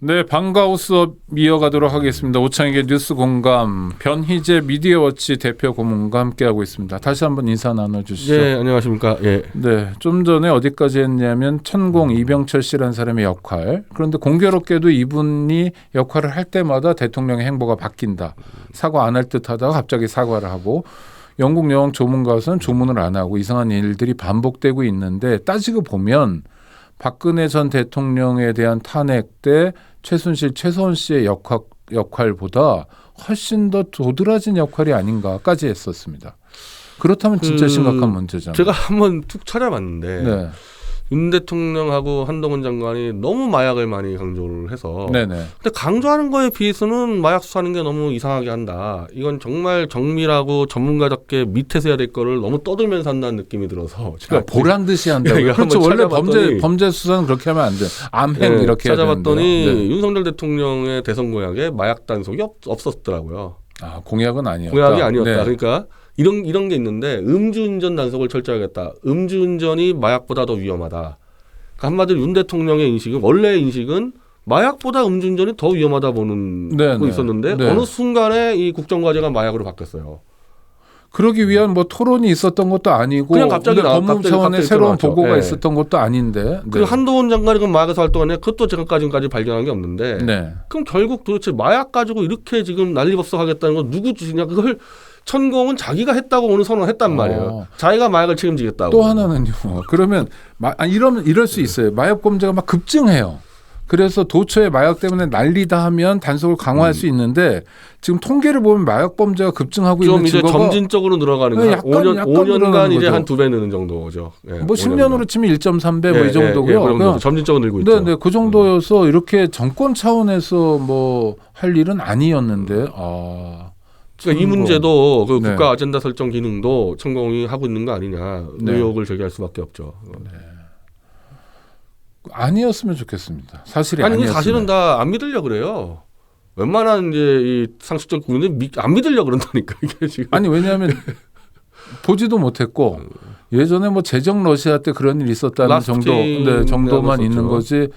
네, 방과후 수업 이어가도록 하겠습니다. 오창익의 뉴스 공감, 변희재 미디어워치 대표 고문과 함께하고 있습니다. 다시 한번 인사 나눠주시죠. 네, 안녕하십니까. 예. 네, 좀 전에 어디까지 했냐면 천공 이병철 씨라는 사람의 역할. 그런데 공교롭게도 이분이 역할을 할 때마다 대통령의 행보가 바뀐다. 사과 안 할 듯하다가 갑자기 사과를 하고, 영국 여왕 조문 가서는 조문을 안 하고 이상한 일들이 반복되고 있는데, 따지고 보면 박근혜 전 대통령에 대한 탄핵 때 최순실, 최서원 씨의 역할보다 훨씬 더 도드라진 역할이 아닌가까지 했었습니다. 그렇다면 진짜 심각한 문제잖아요. 제가 한번 툭 찾아봤는데 네. 윤 대통령하고 한동훈 장관이 너무 마약을 많이 강조를 해서 네네. 근데 강조하는 거에 비해서는 마약 수사하는 게 너무 이상하게 한다. 이건 정말 정밀하고 전문가답게 밑에서 해야 될 거를 너무 떠들면서 한다는 느낌이 들어서 제가 보란 듯이 한다고요. 그렇죠. 원래 범죄 수사는 그렇게 하면 안 돼. 암행 이렇게 해야 되는데요. 찾아봤더니 윤석열 대통령의 대선 공약에 마약 단속이 없었더라고요. 아, 공약은 아니었다. 공약이 아니었다. 네. 그러니까 이런 게 있는데 음주운전 단속을 철저하겠다. 음주운전이 마약보다 더 위험하다. 그러니까 한마디로 윤 대통령의 인식은 원래의 인식은 마약보다 음주운전이 더 위험하다 보는 거 있었는데 어느 순간에 이 국정과제가 마약으로 바뀌었어요. 그러기 위한 뭐 토론이 있었던 것도 아니고 그냥 갑자기 법무부 차원의 새로운 나왔죠. 보고가 네. 있었던 것도 아닌데. 그리고 한동훈 장관이 그 마약에서 활동하네 그것도 지금까지 발견한 게 없는데 네. 그럼 결국 도대체 마약 가지고 이렇게 지금 난리법석하겠다는 건 누구 주시냐 그걸 천공은 자기가 했다고 오늘 선언했단 말이에요. 자기가 마약을 책임지겠다고. 또 하나는요. 그러면 이럴 수 있어요. 마약 범죄가 막 급증해요. 그래서 도처에 마약 때문에 난리다 하면 단속을 강화할 수 있는데 지금 통계를 보면 마약 범죄가 급증하고 있는 이제 증거가 점진적으로 늘어가는 거예요. 5년간 이제 한 2배 느는 정도죠. 예, 뭐 10년으로 치면 1.3배 뭐 이 정도고요. 그 정도 점진적으로 늘고 있죠. 네, 그 정도여서 이렇게 정권 차원에서 뭐 할 일은 아니었는데 그러니까 이 문제도 그 네. 국가 아젠다 설정 기능도 천공이 하고 있는 거 아니냐 의혹을 제기할 수밖에 없죠. 네. 아니었으면 좋겠습니다. 사실이 아니 아니었으면. 사실은 다 안 믿으려 그래요. 웬만한 이제 이 상식적 국민은 안 믿으려 그런다니까 이게 지금. 아니 왜냐하면 보지도 못했고 예전에 뭐 제정 러시아 때 그런 일이 있었다는 정도만 있는 거지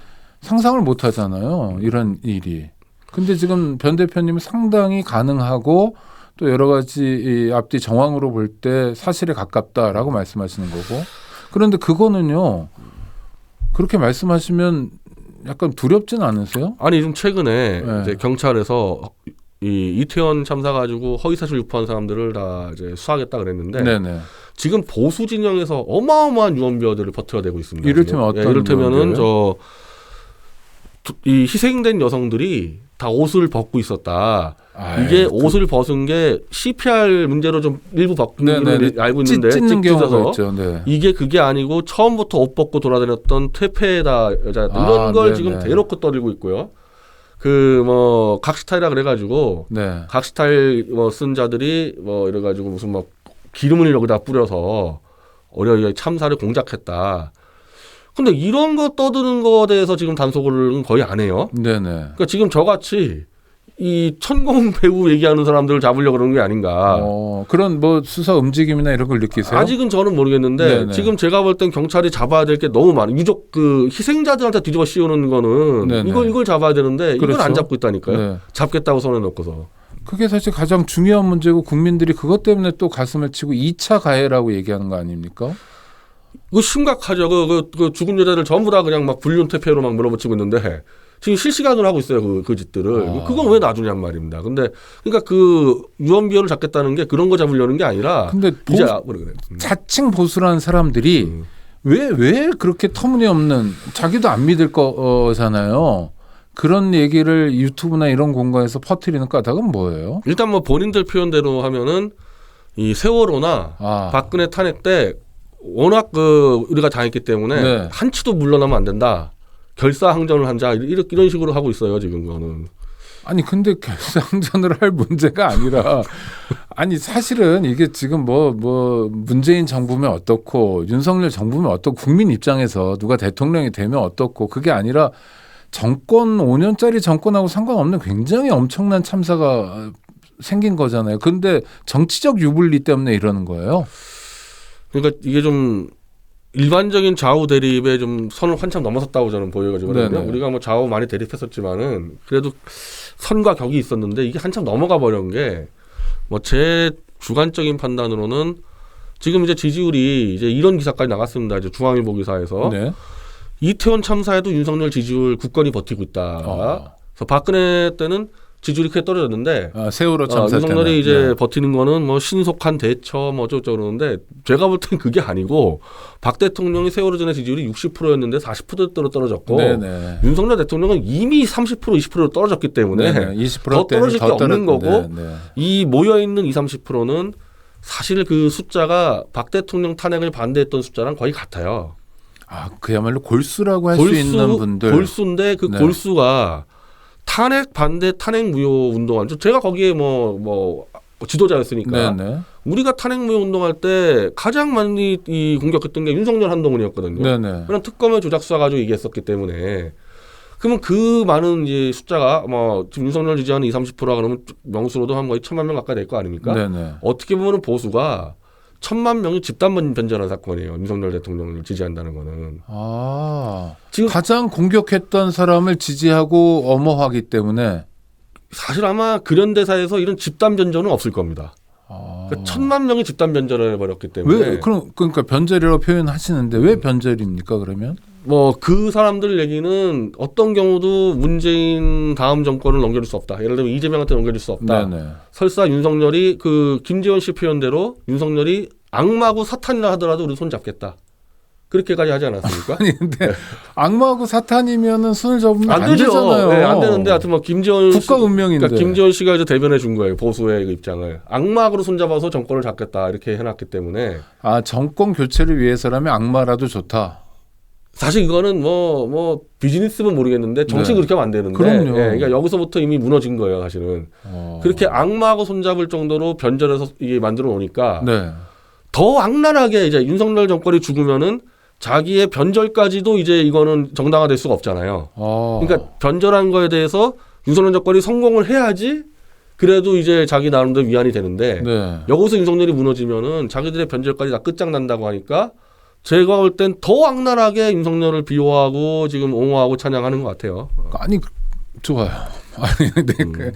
상상을 못 하잖아요. 이런 일이. 근데 지금 변 대표님은 상당히 가능하고 또 여러 가지 이 앞뒤 정황으로 볼 때 사실에 가깝다라고 말씀하시는 거고. 그런데 그거는요. 그렇게 말씀하시면 약간 두렵진 않으세요? 아니 좀 최근에 네. 이제 경찰에서 이 이태원 참사 가지고 허위사실 유포한 사람들을 다 이제 수사하겠다 그랬는데 네네. 지금 보수 진영에서 어마어마한 유언비어들을 퍼뜨려대고 있습니다. 이를테면 어떤 이를테면은 이 희생된 여성들이 다 옷을 벗고 있었다. 이게 옷을 벗은 게 CPR 문제로 좀 일부 벗긴 걸 알고 있는데 찢는 경우가 있죠. 네. 이게 그게 아니고 처음부터 옷 벗고 돌아다녔던 퇴폐다 여자였다. 이런 걸 지금 대놓고 떠들고 있고요. 그 뭐 각스타일이라 그래가지고 각스타일 뭐 쓴 자들이 뭐 이래가지고 무슨 막 기름을 여기다 뿌려서 어려이 참사를 공작했다. 근데 이런 거 떠드는 거에 대해서 지금 단속을 거의 안 해요. 네네. 그러니까 지금 저같이 이 천공 배우 얘기하는 사람들을 잡으려고 그러는 게 아닌가. 그런 뭐 수사 움직임이나 이런 걸 느끼세요? 아직은 저는 모르겠는데 네네. 지금 제가 볼 땐 경찰이 잡아야 될 게 너무 많아요. 유족 그 희생자들한테 뒤집어 씌우는 거는 이걸 잡아야 되는데 그렇죠. 이걸 안 잡고 있다니까요. 네. 잡겠다고 손해놓고서. 그게 사실 가장 중요한 문제고 국민들이 그것 때문에 또 가슴을 치고 2차 가해라고 얘기하는 거 아닙니까? 이거 심각하죠. 그 죽은 여자들 전부 다 그냥 막 불륜 퇴폐로 막 밀어붙이고 있는데 지금 실시간으로 하고 있어요. 그 짓들을. 그건 왜 놔두냔 말입니다. 근데 그러니까 그 유언비어를 잡겠다는 게 그런 거 잡으려는 게 아니라. 근데 자칭 보수라는 사람들이 왜 그렇게 터무니없는 자기도 안 믿을 거잖아요. 그런 얘기를 유튜브나 이런 공간에서 퍼뜨리는 까닭은 뭐예요? 일단 뭐 본인들 표현대로 하면은 이 세월호나 박근혜 탄핵 때 워낙 우리가 당했기 때문에 한치도 물러나면 안 된다. 결사항전을 한자 이런 식으로 하고 있어요 지금 그거는. 아니 근데 결사항전을 할 문제가 아니라 아니 사실은 이게 지금 뭐 문재인 정부면 어떻고 윤석열 정부면 어떻고 국민 입장에서 누가 대통령이 되면 어떻고 그게 아니라 정권 5년짜리 정권하고 상관없는 굉장히 엄청난 참사가 생긴 거잖아요. 근데 정치적 유불리 때문에 이러는 거예요. 그러니까 이게 좀 일반적인 좌우 대립에 좀 선을 한참 넘어섰다고 저는 보여가지고요. 우리가 뭐 좌우 많이 대립했었지만은 그래도 선과 격이 있었는데 이게 한참 넘어가 버린 게 뭐 제 주관적인 판단으로는 지금 이제 지지율이 이제 이런 기사까지 나갔습니다. 이제 중앙일보 기사에서 네. 이태원 참사에도 윤석열 지지율 굳건히 버티고 있다. 그래서 박근혜 때는 지지율이 크게 떨어졌는데 세월호 참사 윤석열이 때는. 이제 버티는 거는 뭐 신속한 대처 뭐 어쩌고 그러는데 제가 볼 땐 그게 아니고 박 대통령이 세월호 전에 지지율이 60%였는데 40%대로 떨어졌고 윤석열 대통령은 이미 30% 20%로 떨어졌기 때문에 20% 더 떨어질 게 없는 거고 네네. 이 모여있는 20, 30%는 사실 그 숫자가 박 대통령 탄핵을 반대했던 숫자랑 거의 같아요. 그야말로 골수라고 할 수 있는 분들. 골수인데 그 골수가 탄핵 반대 탄핵 무효 운동한 제가 거기에 뭐 지도자였으니까 우리가 탄핵 무효 운동할 때 가장 많이 이 공격했던 게 윤석열 한동훈이었거든요. 그런 특검의 조작수사 가지고 얘기했었기 때문에 그러면 그 많은 이제 숫자가 뭐 지금 윤석열 지지하는 20, 30%라 그러면 명수로도 한 거의 1,000만 명 가까이 될 거 아닙니까? 어떻게 보면 보수가 1,000만 명이 집단 변절한 사건이에요. 윤석열 대통령을 지지한다는 거는. 지금 가장 공격했던 사람을 지지하고 엄호하기 때문에 사실 아마 근현대사에서 이런 집단 변절은 없을 겁니다. 그러니까 1,000만 명이 집단 변절을 해버렸기 때문에. 그러니까 변절이라고 표현하시는데 왜 변절입니까 그러면? 뭐 그 사람들 얘기는 어떤 경우도 문재인 다음 정권을 넘겨줄 수 없다. 예를 들면 이재명한테 넘겨줄 수 없다. 설사 윤석열이 그 김재원 씨 표현대로 윤석열이 악마고 사탄이라 하더라도 우리 손 잡겠다. 그렇게까지 하지 않았습니까? 아니 근데 악마하고 사탄이면은 손을 잡으면 안 되죠. 되잖아요. 네, 안 되는데 하여튼 뭐 김재원 국가 운명인데. 그러니까 김재원 씨가 이제 대변해 준 거예요. 보수의 그 입장을 악마하고 손잡아서 정권을 잡겠다 이렇게 해놨기 때문에. 정권 교체를 위해서라면 악마라도 좋다. 사실 이거는 뭐 비즈니스면 모르겠는데 정치 그렇게 하면 안 되는데. 그럼요. 그러니까 여기서부터 이미 무너진 거예요, 사실은. 그렇게 악마하고 손잡을 정도로 변절해서 이게 만들어 놓으니까 더 악랄하게 이제 윤석열 정권이 죽으면은 자기의 변절까지도 이제 이거는 정당화될 수가 없잖아요. 그러니까 변절한 거에 대해서 윤석열 정권이 성공을 해야지 그래도 이제 자기 나름대로 위안이 되는데 여기서 윤석열이 무너지면은 자기들의 변절까지 다 끝장난다고 하니까 제가 볼 땐 더 악랄하게 윤석열을 비호하고 지금 옹호하고 찬양하는 것 같아요. 아니 좋아요. 아니 근데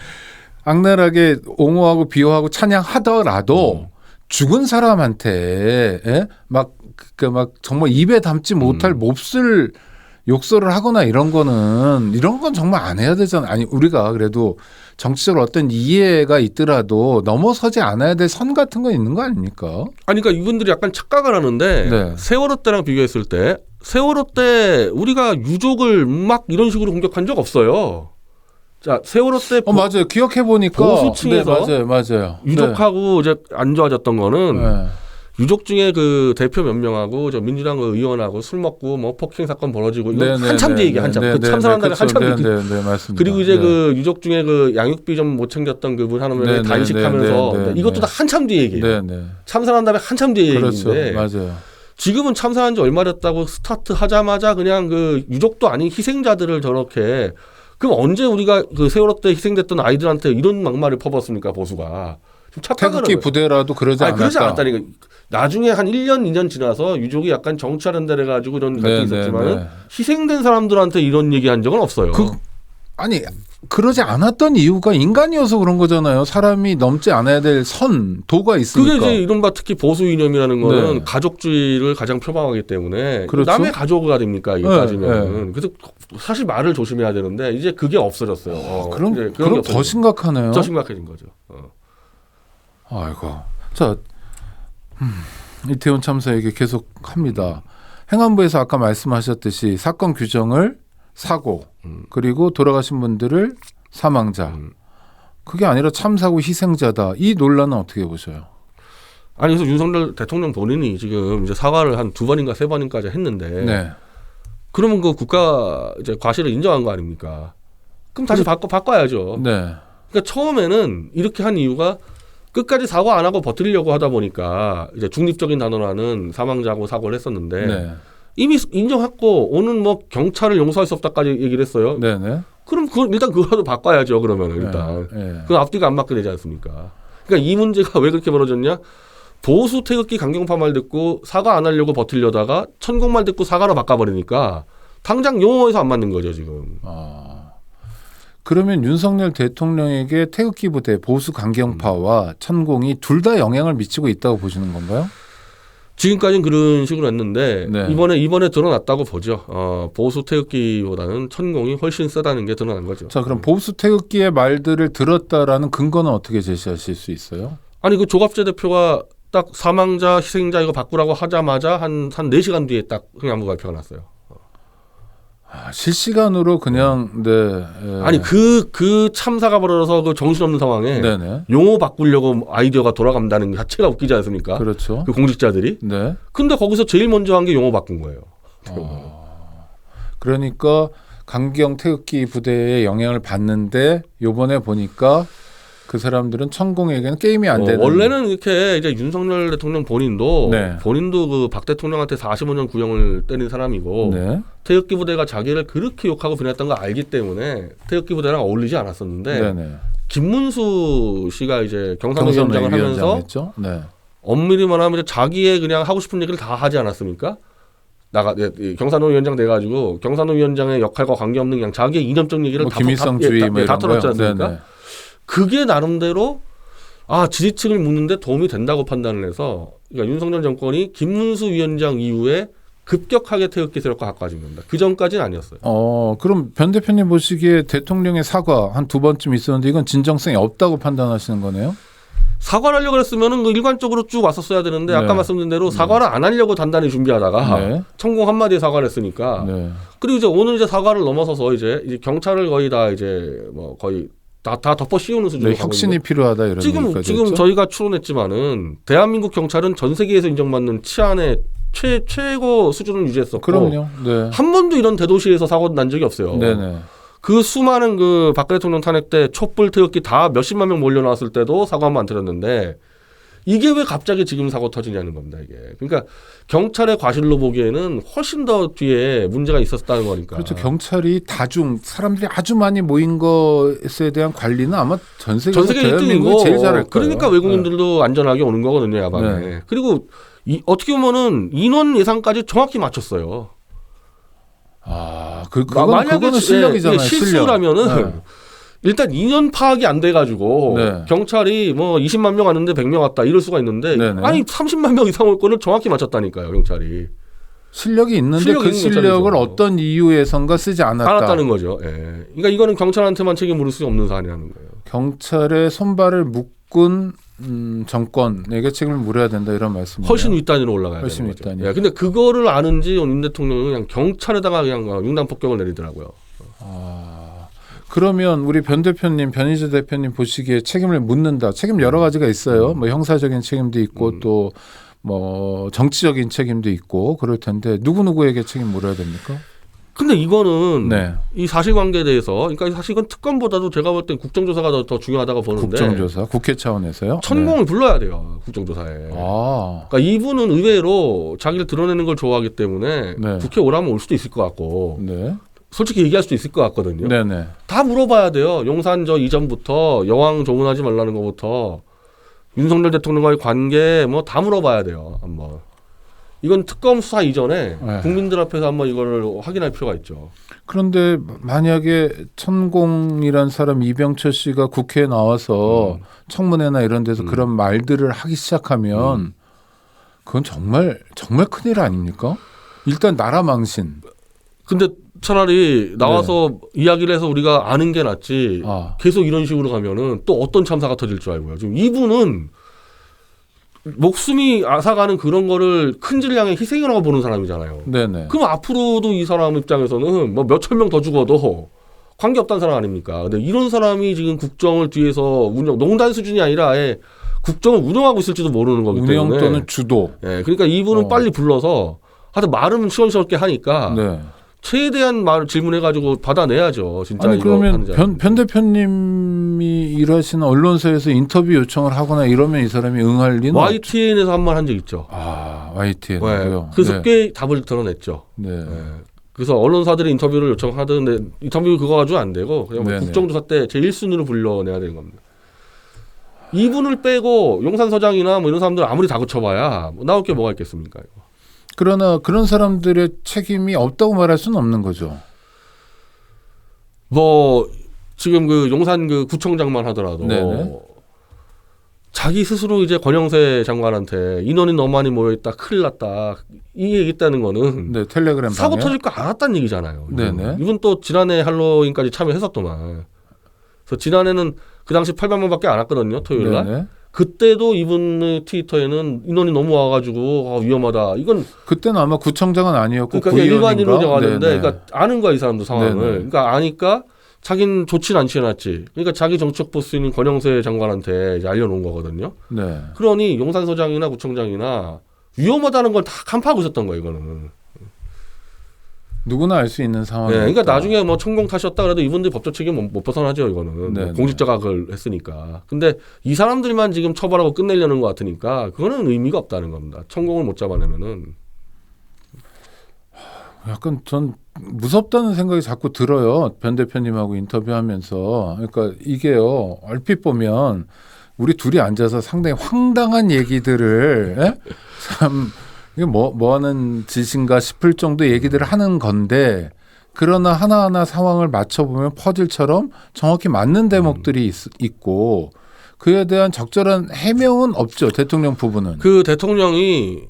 악랄하게 옹호하고 비호하고 찬양하더라도 죽은 사람한테 막 정말 입에 담지 못할 몹쓸 욕설을 하거나 이런 건 정말 안 해야 되잖아요. 아니 우리가 그래도 정치적으로 어떤 이해가 있더라도 넘어서지 않아야 될 선 같은 거 있는 거 아닙니까? 아니 그러니까 이분들이 약간 착각을 하는데 세월호 때랑 비교했을 때 세월호 때 우리가 유족을 막 이런 식으로 공격한 적 없어요. 자 세월호 때 맞아요. 기억해 보니까 보수층에서 맞아요. 유족하고 이제 안 좋아졌던 거는 유족 중에 그 대표 몇 명하고 저 민주당 그 의원하고 술 먹고 뭐 폭행 사건 벌어지고 이거 한참 뒤 얘기 한참 그 참사한 날에 한참 뒤 맞습니다. 그리고 이제 그 유족 중에 그 양육비 좀 못 챙겼던 그분 하나면 단식하면서 이것도 다 한참 뒤 얘기예요. 참사한 다음에 한참 뒤 얘기인데 맞아요. 지금은 참사한 지 얼마 됐다고 스타트 하자마자 그냥 그 유족도 아닌 희생자들을 저렇게 그럼 언제 우리가 그 세월호 때 희생됐던 아이들한테 이런 막말을 퍼붓습니까 보수가. 태극기 부대라도 그러지 않았다. 그러지 않았다니까. 나중에 한 1년, 2년 지나서 유족이 약간 정치하는 데래 가지고 이런 것도 있었지만 희생된 사람들한테 이런 얘기한 적은 없어요. 아니 그러지 않았던 이유가 인간이어서 그런 거잖아요. 사람이 넘지 않아야 될 도가 있으니까. 그게 이제 이른바 특히 보수 이념이라는 거는 가족주의를 가장 표방하기 때문에 남의 가족가 됩니까 이게 따지면. 그래서 사실 말을 조심해야 되는데 이제 그게 없어졌어요. 그럼 더 심각하네요. 더 심각해진 거죠. 아이고. 자, 이태원 참사 얘기 계속 합니다. 행안부에서 아까 말씀하셨듯이 사건 규정을 사고 그리고 돌아가신 분들을 사망자 그게 아니라 참사고 희생자다. 이 논란은 어떻게 보셔요? 아니 그래서 윤석열 대통령 본인이 지금 이제 사과를 한 2번인가 3번인까지 했는데 그러면 그 국가 이제 과실을 인정한 거 아닙니까? 그럼 다시 바꿔야죠. 그러니까 처음에는 이렇게 한 이유가 끝까지 사과 안 하고 버티려고 하다 보니까 이제 중립적인 단어라는 사망자고 사고를 했었는데 이미 인정했고 오늘 뭐 경찰을 용서할 수 없다까지 얘기를 했어요. 그럼 일단 그거라도 바꿔야죠. 그러면 일단 그 앞뒤가 안 맞게 되지 않습니까? 그러니까 이 문제가 왜 그렇게 벌어졌냐? 보수 태극기 강경파 말 듣고 사과 안 하려고 버틸려다가 천공 말 듣고 사과로 바꿔버리니까 당장 용어에서 안 맞는 거죠 지금. 그러면 윤석열 대통령에게 태극기 부대, 보수 강경파와 천공이 둘 다 영향을 미치고 있다고 보시는 건가요? 지금까지는 그런 식으로 했는데 네. 이번에 드러났다고 보죠. 보수 태극기보다는 천공이 훨씬 세다는 게 드러난 거죠. 자, 그럼 보수 태극기의 말들을 들었다라는 근거는 어떻게 제시하실 수 있어요? 아니 그 조갑재 대표가 딱 사망자, 희생자 이거 바꾸라고 하자마자 한 4시간 뒤에 딱 흥행안보 발표가 났어요. 실시간으로 그냥 아니 그 참사가 벌어져서 그 정신없는 상황에 네네. 용어 바꾸려고 아이디어가 돌아간다는 게 자체가 웃기지 않습니까? 그렇죠. 그 공직자들이. 네. 근데 거기서 제일 먼저 한 게 용어 바꾼 거예요. 그러니까 강경 태극기 부대의 영향을 받는데 요번에 보니까 그 사람들은 천공에게는 게임이 안 되는. 원래는 이렇게 이제 윤석열 대통령 본인도 네. 그 박 대통령한테 45년 구형을 때린 사람이고 네. 태극기 부대가 자기를 그렇게 욕하고 비난했던 걸 알기 때문에 태극기 부대랑 어울리지 않았었는데 네네. 김문수 씨가 이제 경산호 위원장을 하면서 네. 엄밀히 말하면 자기의 그냥 하고 싶은 얘기를 다 하지 않았습니까? 경산호 위원장 돼가지고 경산호 위원장의 역할과 관계없는 그냥 자기의 이념적 얘기를 김일성주의 다 털었지 않습니까? 네네. 그게 나름대로 지지층을 묻는데 도움이 된다고 판단을 해서 그러니까 윤석열 정권이 김문수 위원장 이후에 급격하게 태극기 세력과 가까워진 겁니다. 그 전까지는 아니었어요. 그럼 변 대표님 보시기에 대통령의 사과 한 2번쯤 있었는데 이건 진정성이 없다고 판단하시는 거네요? 사과를 하려고 했으면 일관적으로 쭉 왔었어야 되는데 아까 말씀드린 대로 사과를 안 하려고 단단히 준비하다가 천공 한마디에 사과를 했으니까 그리고 이제 오늘 이제 사과를 넘어서서 이제 경찰을 거의 다 이제 거의 다 덮어 씌우는 수준으로 혁신이 필요하다 이런 지금 저희가 추론했지만은 대한민국 경찰은 전 세계에서 인정받는 치안의 최고 수준을 유지했었고 그럼요. 네. 한 번도 이런 대도시에서 사고 난 적이 없어요. 네네. 그 수많은 그 박 대통령 탄핵 때 촛불 태극기 다 몇십만 명 몰려 나왔을 때도 사과 한 번 안 드렸는데 이게 왜 갑자기 지금 사고 터지냐는 겁니다. 이게 그러니까 경찰의 과실로 보기에는 훨씬 더 뒤에 문제가 있었다는 거니까. 그렇죠. 경찰이 사람들이 아주 많이 모인 것에 대한 관리는 아마 전 세계 1등이고 제일 잘할 거예요. 그러니까 외국인들도 안전하게 오는 거거든요, 야밤에. 네. 그리고 어떻게 보면은 인원 예상까지 정확히 맞췄어요. 그거는 실력이잖아요. 실수라면은 일단 인원 파악이 안 돼가지고 경찰이 20만 명 왔는데 100명 왔다 이럴 수가 있는데 아니 30만 명 이상 올 거를 정확히 맞췄다니까요, 경찰이. 실력이 있는데 그 실력을 어떤 이유에선가 쓰지 않았다는 거죠. 예. 그러니까 이거는 경찰한테만 책임 물을 수 없는 사안이라는 거예요. 경찰의 손발을 묶은 정권에게 책임을 물어야 된다 이런 말씀이에요. 훨씬 윗단위로 올라가야 되는 거죠. 예. 근데 그거를 아는지 윤 대통령은 그냥 경찰에다가 그냥 융단 폭격을 내리더라고요. 그러면 우리 변희재 대표님 보시기에 책임을 묻는다. 책임 여러 가지가 있어요. 형사적인 책임도 있고 또 정치적인 책임도 있고 그럴 텐데 누구에게 책임 물어야 됩니까? 근데 이거는 이 사실관계에 대해서 그러니까 사실 이건 특검보다도 제가 볼 땐 국정조사가 더 중요하다고 보는데 국정조사? 국회 차원에서요? 천공을 불러야 돼요. 국정조사에. 그러니까 이분은 의외로 자기를 드러내는 걸 좋아하기 때문에 국회 오라면 올 수도 있을 것 같고 솔직히 얘기할 수도 있을 것 같거든요. 다 물어봐야 돼요. 용산 이전부터 여왕 조문하지 말라는 것부터 윤석열 대통령과의 관계 다 물어봐야 돼요. 한번. 이건 특검 수사 이전에 국민들 앞에서 한번 이거를 확인할 필요가 있죠. 그런데 만약에 천공이란 사람 이병철 씨가 국회에 나와서 청문회나 이런 데서 그런 말들을 하기 시작하면 그건 정말 큰일 아닙니까? 일단 나라 망신. 근데 차라리 나와서 이야기를 해서 우리가 아는 게 낫지 계속 이런 식으로 가면은 또 어떤 참사가 터질 줄 알고요. 지금 이분은 목숨이 앗아가는 그런 거를 큰지를 향해 희생이라고 보는 사람이잖아요. 그럼 앞으로도 이 사람 입장에서는 몇천 명 더 죽어도 관계없다는 사람 아닙니까? 근데 이런 사람이 지금 국정을 뒤에서 농단 수준이 아니라 아예 국정을 운영하고 있을지도 모르는 거기 때문에. 운영 또는 주도. 그러니까 이분은 빨리 불러서 하여튼 말은 시원시원하게 하니까 최대한 질문해가지고 받아내야죠. 진짜. 아니 그러면 변 대표님이 일하시는 언론사에서 인터뷰 요청을 하거나 이러면 이 사람이 응할 리는 YTN에서 한 번 한 적 있죠. YTN요. 그래서 꽤 답을 드러냈죠. 그래서 언론사들이 인터뷰를 요청하던데 인터뷰 그거 가지고 안 되고 그냥 국정조사 때 제 1순위로 불러내야 되는 겁니다. 이분을 빼고 용산서장이나 뭐 이런 사람들 아무리 다그쳐봐야 뭐 나올 게 뭐가 있겠습니까? 이거. 그러나 그런 사람들의 책임이 없다고 말할 수는 없는 거죠. 뭐 지금 그 용산 그 구청장만 하더라도 네네. 자기 스스로 이제 권영세 장관한테 인원이 너무 많이 모여있다, 큰일 났다 이 얘기했다는 거는 네, 텔레그램 사고 방에. 터질 거 알았다는 얘기잖아요. 네네. 이분 또 지난해 할로윈까지 참여했었더만. 그래서 지난해는 그 당시 800명밖에 안 왔거든요. 토요일 날. 네네. 그때도 이분의 트위터에는 인원이 너무 와가지고 위험하다. 이건 그때는 아마 구청장은 아니었고 그러니까 일반 구의원인가? 인원이 왔는데, 네네. 그러니까 아는 거야 이 사람도 상황을. 네네. 그러니까 아니까 자기는 좋진 않지 않았지. 그러니까 자기 정책 보스인 권영세 장관한테 이제 알려놓은 거거든요. 네. 그러니 용산서장이나 구청장이나 위험하다는 걸 다 간파하고 있었던 거예요. 이거는. 누구나 알 수 있는 상황이. 네, 그러니까 나중에 뭐 천공 탓이었다 그래도 이분들이 법적 책임 못 벗어나죠. 이거는 네, 뭐 공직자가 그걸 했으니까. 근데 이 사람들만 지금 처벌하고 끝내려는 것 같으니까 그거는 의미가 없다는 겁니다. 천공을 못 잡아내면은. 약간 전 무섭다는 생각이 자꾸 들어요. 변 대표님하고 인터뷰하면서. 그러니까 이게요. 얼핏 보면 우리 둘이 앉아서 상당히 황당한 얘기들을 참 이게 뭐 하는 짓인가 싶을 정도 얘기들을 하는 건데, 그러나 하나하나 상황을 맞춰보면 퍼즐처럼 정확히 맞는 대목들이 있고 그에 대한 적절한 해명은 없죠. 대통령 부분은. 그 대통령이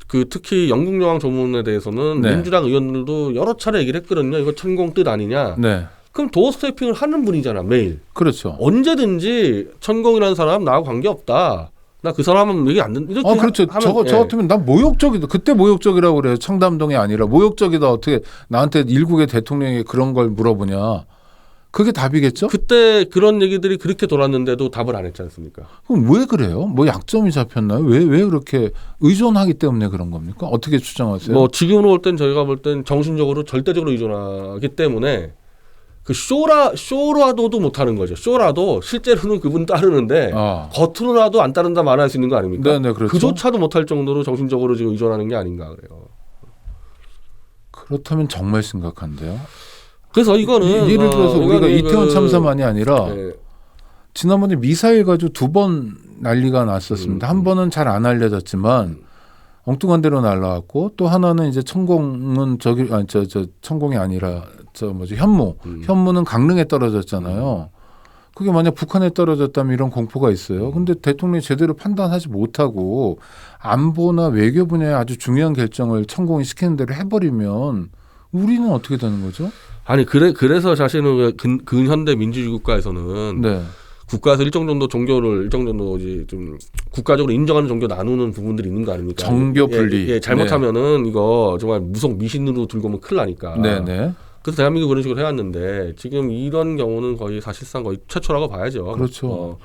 그 특히 영국여왕 조문에 대해서는 네. 민주당 의원들도 여러 차례 얘기를 했거든요. 이거 천공 뜻 아니냐. 네. 그럼 도어 스태핑을 하는 분이잖아 매일. 그렇죠. 언제든지 천공이라는 사람 나하고 관계없다. 나 그 사람은 얘기 안 듣. 이렇게 그렇죠. 하면, 저 같으면 난 모욕적이다. 그때 모욕적이라고 그래요. 청담동이 아니라 모욕적이다. 어떻게 나한테 일국의 대통령이 그런 걸 물어보냐. 그게 답이겠죠? 그때 그런 얘기들이 그렇게 돌았는데도 답을 안 했지 않습니까? 그럼 왜 그래요? 뭐 약점이 잡혔나요? 왜 그렇게 의존하기 때문에 그런 겁니까? 어떻게 추정하세요? 뭐 지금으로 볼 땐 저희가 볼 땐 정신적으로 절대적으로 의존하기 때문에 그 쇼라도도 못하는 거죠. 쇼라도 실제로는 그분 따르는데 겉으로라도 안 따른다 말할 수 있는 거 아닙니까? 네네, 그렇죠. 그조차도 못할 정도로 정신적으로 지금 의존하는 게 아닌가 그래요. 그렇다면 정말 심각한데요. 그래서 이거는 예를 들어서 우리가 이태원 참사만이 아니라 네. 지난번에 미사일 가지고 2번 난리가 났었습니다. 한 번은 잘 안 알려졌지만 엉뚱한 데로 날라왔고, 또 하나는 이제 천공은 천공이 아니라 현무는 강릉에 떨어졌잖아요. 그게 만약 북한에 떨어졌다면 이런 공포가 있어요. 근데 대통령이 제대로 판단하지 못하고 안보나 외교 분야에 아주 중요한 결정을 천공이 시키는 대로 해버리면 우리는 어떻게 되는 거죠? 아니 그래서 사실은 근현대 민주주의 국가에서는 네. 국가에서 일정 정도 이제 좀 국가적으로 인정하는 종교 나누는 부분들이 있는 거 아닙니까? 정교 분리. 잘못하면은 이거 정말 무속 미신으로 들고 오면 큰일 나니까. 네네. 그래서 대한민국 그런 식으로 해왔는데 지금 이런 경우는 거의 사실상 거의 최초라고 봐야죠. 그렇죠.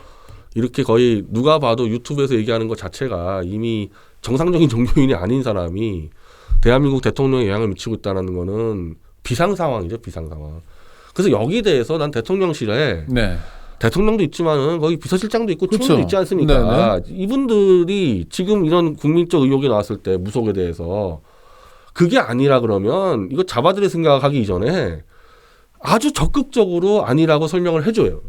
이렇게 거의 누가 봐도 유튜브에서 얘기하는 것 자체가 이미 정상적인 종교인이 아닌 사람이 대한민국 대통령에 영향을 미치고 있다는 거는 비상 상황이죠, 비상 상황. 그래서 여기에 대해서 난 대통령실에 네. 대통령도 있지만은 거기 비서실장도 있고 그렇죠. 총리도 있지 않습니까? 네네. 이분들이 지금 이런 국민적 의혹이 나왔을 때 무속에 대해서 그게 아니라 그러면 이거 잡아들일 생각하기 이전에 아주 적극적으로 아니라고 설명을 해줘요.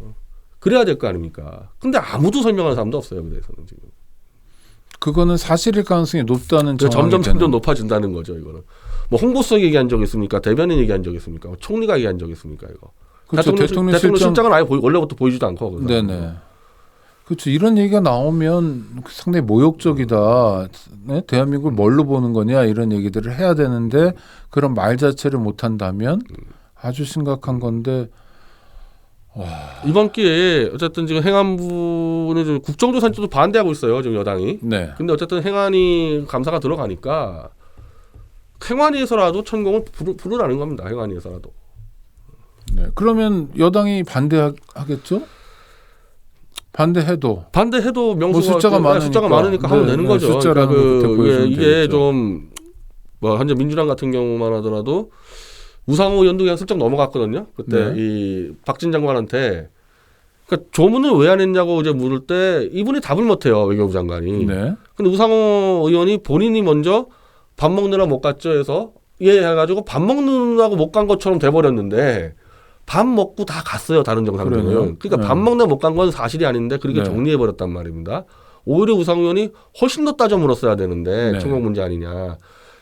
그래야 될 거 아닙니까? 근데 아무도 설명하는 사람도 없어요. 그 대해서는 지금. 그거는 사실일 가능성이 높다는 정황이 점점 높아진다는 거죠. 이거는. 뭐 홍보수석 얘기한 적 있습니까? 대변인 얘기한 적 있습니까? 총리가 얘기한 적 있습니까? 이거. 그렇죠. 대통령 실장은 아예 원래부터 보이지도 않고. 네네. 그렇죠. 이런 얘기가 나오면 상당히 모욕적이다. 네? 대한민국을 뭘로 보는 거냐 이런 얘기들을 해야 되는데 그런 말 자체를 못한다면 아주 심각한 건데. 와. 이번 기회에 어쨌든 지금 행안부는 좀 국정조사도 반대하고 있어요. 지금 여당이. 네. 근데 어쨌든 행안위 감사가 들어가니까 행안위에서라도 천공을 부르라는 겁니다. 행안위에서라도. 네. 그러면 여당이 반대하겠죠? 반대해도 명수가 숫자가 많으니까 하면 되는 거죠. 숫자라는 이게 좀 뭐 현재 민주당 같은 경우만 하더라도 우상호 의원도 그냥 슬쩍 넘어갔거든요. 그때 네. 이 박진 장관한테 그러니까 조문을 왜 안 했냐고 이제 물을 때 이분이 답을 못해요. 외교부 장관이. 네. 근데 우상호 의원이 본인이 먼저 밥 먹느라 못 갔죠 해서 해가지고 밥 먹느라고 못 간 것처럼 돼버렸는데 밥 먹고 다 갔어요. 다른 정상들은. 그러니까 밥 먹는 못 간 건 사실이 아닌데 그렇게 정리해버렸단 말입니다. 오히려 우상호 의원이 훨씬 더 따져 물었어야 되는데 청룡 문제 아니냐.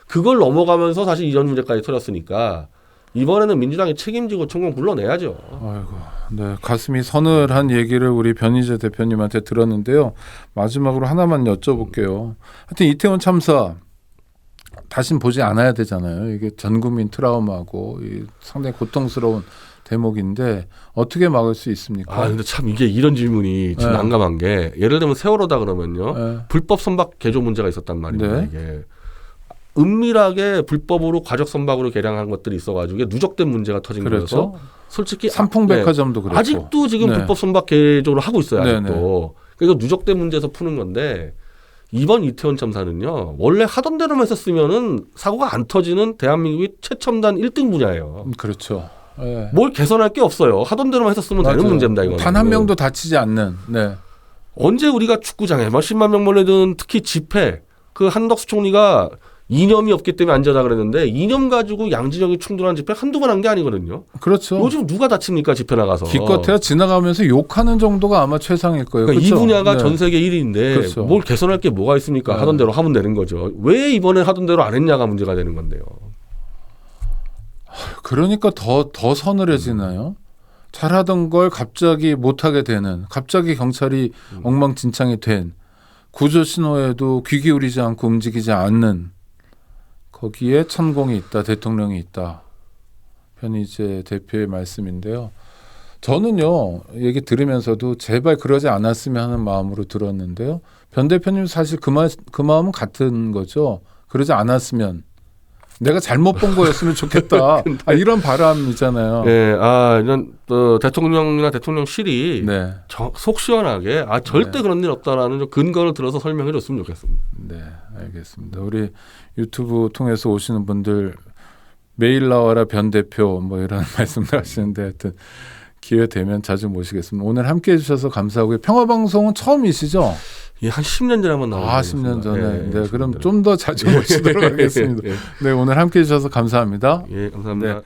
그걸 넘어가면서 사실 이전 문제까지 터졌으니까 이번에는 민주당이 책임지고 청룡 불러내야죠. 아이고, 네, 가슴이 서늘한 얘기를 우리 변희재 대표님한테 들었는데요. 마지막으로 하나만 여쭤볼게요. 하여튼 이태원 참사 다신 보지 않아야 되잖아요. 이게 전 국민 트라우마고 상당히 고통스러운 대목인데 어떻게 막을 수 있습니까? 아, 근데 참 이게 이런 질문이 참 난감한 게 예를 들면 세월호다 그러면요. 불법 선박 개조 문제가 있었단 말입니다. 이게. 은밀하게 불법으로 과적 선박으로 개량한 것들이 있어가지고 이게 누적된 문제가 터진 거여서 솔직히 삼풍백화점도 그렇고 아직도 지금 불법 선박 개조를 하고 있어요. 아직도. 그러니까 누적된 문제에서 푸는 건데 이번 이태원 참사는요. 원래 하던 대로만 했었으면은 사고가 안 터지는 대한민국의 최첨단 1등 분야예요. 그렇죠. 뭘 개선할 게 없어요. 하던 대로만 했었으면 되는 문제입니다. 이거는. 단 한 명도 다치지 않는. 언제 우리가 축구장에 10만 명 몰려든 특히 집회 그 한덕수 총리가 이념이 없기 때문에 안전하다 그랬는데 이념 가지고 양진영이 충돌한 집회 한두 번 한 게 아니거든요. 그렇죠. 요즘 누가 다칩니까 집회 나가서. 기껏해야 지나가면서 욕하는 정도가 아마 최상일 거예요. 그러니까 그렇죠? 이 분야가 전 세계 1위인데 뭘 개선할 게 뭐가 있습니까? 하던 대로 하면 되는 거죠. 왜 이번에 하던 대로 안 했냐가 문제가 되는 건데요. 그러니까 더 서늘해지나요? 잘하던 걸 갑자기 못하게 되는, 갑자기 경찰이 엉망진창이 된, 구조 신호에도 귀 기울이지 않고 움직이지 않는, 거기에 천공이 있다, 대통령이 있다. 변희재 대표의 말씀인데요. 저는요, 얘기 들으면서도 제발 그러지 않았으면 하는 마음으로 들었는데요. 변 대표님 사실 그 마음은 같은 거죠. 그러지 않았으면. 내가 잘못 본 거였으면 좋겠다. 이런 바람이잖아요. 네, 이런 대통령이나 대통령실이 속 시원하게 절대 그런 일 없다라는 좀 근거를 들어서 설명해 줬으면 좋겠습니다. 네, 알겠습니다. 우리 유튜브 통해서 오시는 분들 매일 나와라 변 대표 뭐 이런 말씀들 하시는데 하여튼 기회 되면 자주 모시겠습니다. 오늘 함께해 주셔서 감사하고요. 평화방송은 처음이시죠? 예, 한 10년 전에 한번 나왔습니다. 10년 전에. 네, 그럼 좀 더 자주 모시도록 하겠습니다. 네, 오늘 함께해 주셔서 감사합니다. 예, 감사합니다. 네.